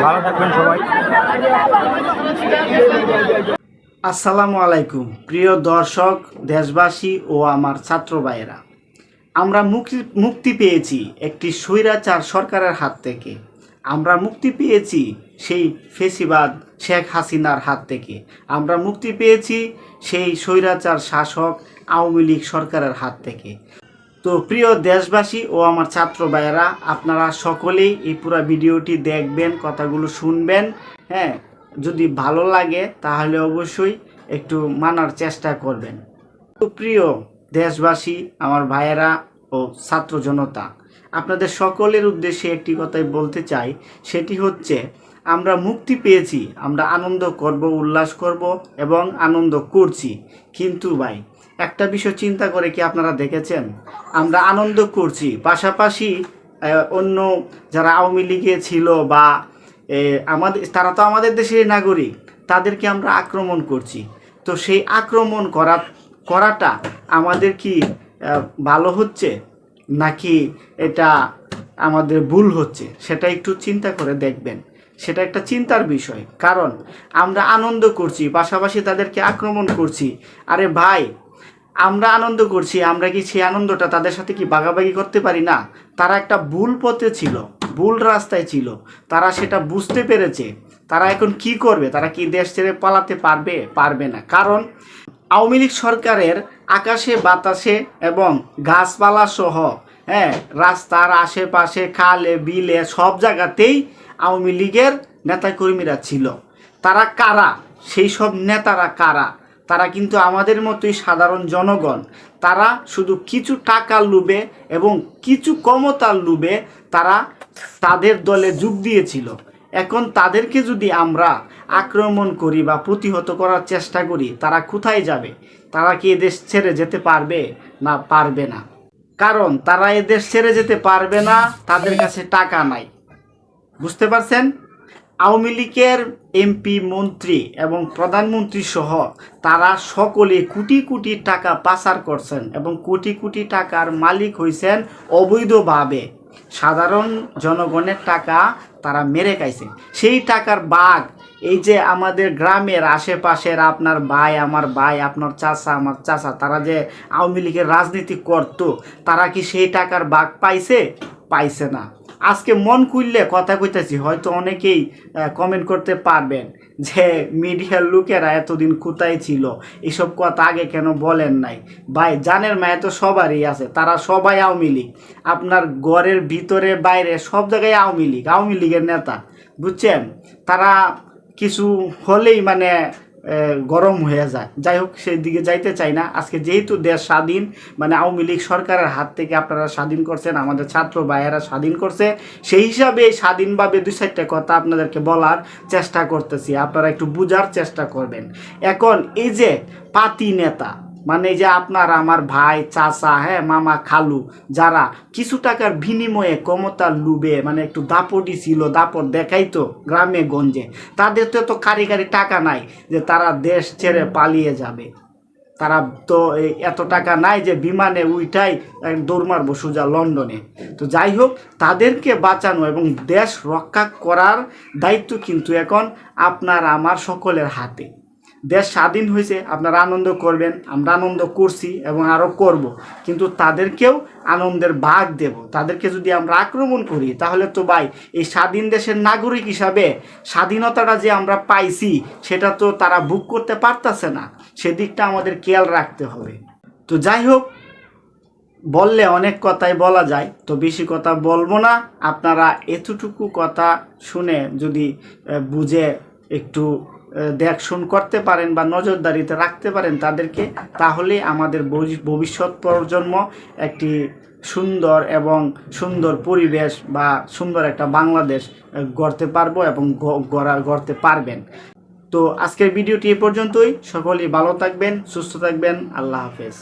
ভালো থাকবেন সবাই। আসসালামু আলাইকুম প্রিয় দর্শক, দেশবাসী ও আমার ছাত্র ভাইয়েরা, আমরা মুক্তি পেয়েছি একটি স্বৈরাচার সরকারের হাত থেকে। আমরা মুক্তি পেয়েছি সেই ফেসিবাদ শেখ হাসিনার হাত থেকে। আমরা মুক্তি পেয়েছি সেই স্বৈরাচার শাসক আওয়ামী লীগ সরকারের হাত থেকে। তো প্রিয় দেশবাসী ও আমার ছাত্র ভাইয়েরা, আপনারা সকলেই এই পুরো ভিডিওটি দেখবেন, কথাগুলো শুনবেন। হ্যাঁ, যদি ভালো লাগে তাহলে অবশ্যই একটু মানার চেষ্টা করবেন। তো প্রিয় দেশবাসী, আমার ভাইয়েরা ও ছাত্র জনতা, আপনাদের সকলের উদ্দেশ্যে একটি কথাই বলতে চাই, সেটি হচ্ছে আমরা মুক্তি পেয়েছি, আমরা আনন্দ করব, উল্লাস করব এবং আনন্দ করছি। কিন্তু ভাই, একটা বিষয় চিন্তা করে কি আপনারা দেখেছেন? আমরা আনন্দ করছি, পাশাপাশি অন্য যারা আওয়ামী লীগে ছিল বা তারা তো আমাদের দেশের নাগরিক, তাদেরকে আমরা আক্রমণ করছি। তো সেই আক্রমণ করাটা আমাদের কি ভালো হচ্ছে নাকি এটা আমাদের ভুল হচ্ছে, সেটা একটু চিন্তা করে দেখবেন। সেটা একটা চিন্তার বিষয়, কারণ আমরা আনন্দ করছি, পাশাপাশি তাদেরকে আক্রমণ করছি। আরে ভাই, আমরা আনন্দ করছি, আমরা কি সেই আনন্দটা তাদের সাথে কি ভাগাভাগি করতে পারি না? তারা একটা ভুল পথে ছিল, ভুল রাস্তায় ছিল, তারা সেটা বুঝতে পেরেছে। তারা এখন কি করবে? তারা কি দেশ ছেড়ে পালাতে পারবে? পারবে না। কারণ আওয়ামী লীগ সরকারের আকাশে বাতাসে এবং গাছপালা সহ, হ্যাঁ, রাস্তার আশেপাশে খালে বিলে সব জায়গাতেই আওয়ামী লীগের নেতাকর্মীরা ছিল। তারা কারা? সেই সব নেতারা কারা? তারা কিন্তু আমাদের মতোই সাধারণ জনগণ। তারা শুধু কিছু টাকার লোভে এবং কিছু ক্ষমতার লোভে তারা তাদের দলে যোগ দিয়েছিল। এখন তাদেরকে যদি আমরা আক্রমণ করি বা প্রতিহত করার চেষ্টা করি, তারা কোথায় যাবে? তারা কি এদেশ ছেড়ে যেতে পারবে? না, পারবে না। কারণ তারা এদেশ ছেড়ে যেতে পারবে না, তাদের কাছে টাকা নাই। বুঝতে পারছেন? আওয়ামী লীগের এমপি, মন্ত্রী এবং প্রধানমন্ত্রী সহ তারা সকলে কোটি কোটি টাকা পাচার করছেন এবং কোটি কোটি টাকার মালিক হয়েছেন অবৈধভাবে। সাধারণ জনগণের টাকা তারা মেরে খাইছে। সেই টাকার ভাগ এই যে আমাদের গ্রামের আশেপাশের আপনার ভাই, আমার ভাই, আপনার চাচা, আমার চাচা, তারা যে আওয়ামী লীগের রাজনীতি করত, তারা কি সেই টাকার ভাগ পাইছে? পাইছে না। আজকে মন খুললে কথা কইতেছি, হয়তো অনেকেই কমেন্ট করতে পারবেন যে মিডিয়ার লোকেরা এতদিন কোথায় ছিল, এসব কথা আগে কেন বলেন নাই? ভাই, জানের মায়া তো সবারই আছে, তারা সবাই আওয়ামী লীগ। আপনার ঘরের ভিতরে বাইরে সব জায়গায় আওয়ামী লীগ, আওয়ামী লীগের নেতা। বুঝছেন? তারা কিছু হলেই মানে গরম হয়ে যায়। যাই হোক, সেই দিকে যাইতে চাই না। আজকে যেহেতু দেশ স্বাধীন, মানে আওয়ামী লীগ সরকারের হাত থেকে আপনারা স্বাধীন করছেন, আমাদের ছাত্র ভাইয়েরা স্বাধীন করছে, সেই হিসাবে স্বাধীনভাবে দুই চারটা কথা আপনাদেরকে বলার চেষ্টা করতেছি, আপনারা একটু বুঝার চেষ্টা করবেন। এখন এই যে পাতি নেতা, মানে যে আপনার আমার ভাই, চাচা, হ্যাঁ, মামা, খালু, যারা কিছু টাকার বিনিময়ে ক্ষমতার লুবে মানে একটু দাপটি ছিল, দাপট দেখাইতো গ্রামে গঞ্জে, তাদের তো এত কারি টাকা নাই যে তারা দেশ ছেড়ে পালিয়ে যাবে। তারা তো এত টাকা নাই যে বিমানে উইঠাই দৌড় মারবো সোজা লন্ডনে। তো যাই হোক, তাদেরকে বাঁচানো এবং দেশ রক্ষা করার দায়িত্ব কিন্তু এখন আপনার আমার সকলের হাতে। দেশ স্বাধীন হয়েছে, আপনারা আনন্দ করবেন, আমরা আনন্দ করছি এবং আরও করব, কিন্তু তাদেরকেও আনন্দের ভাগ দেব। তাদেরকে যদি আমরা আক্রমণ করি, তাহলে তো ভাই এই স্বাধীন দেশের নাগরিক হিসাবে স্বাধীনতাটা যে আমরা পাইছি, সেটা তো তারা ভোগ করতে পারতেছে না। সেদিকটা আমাদের খেয়াল রাখতে হবে। তো যাই হোক, বললে অনেক কথাই বলা যায়, তো বেশি কথা বলবো না। আপনারা এতটুকু কথা শুনে যদি বুঝে একটু দেখশুন করতে পারেন বা নজরদারিতে রাখতে পারেন তাদেরকে, তাহলে আমাদের ভবিষ্যৎ প্রজন্ম একটি সুন্দর এবং সুন্দর পরিবেশ বা সুন্দর একটা বাংলাদেশ গড়তে পারবো এবং গড়তে পারবেন। তো আজকের ভিডিওটি এ পর্যন্তই। সকলেই ভালো থাকবেন, সুস্থ থাকবেন। আল্লাহ হাফেজ।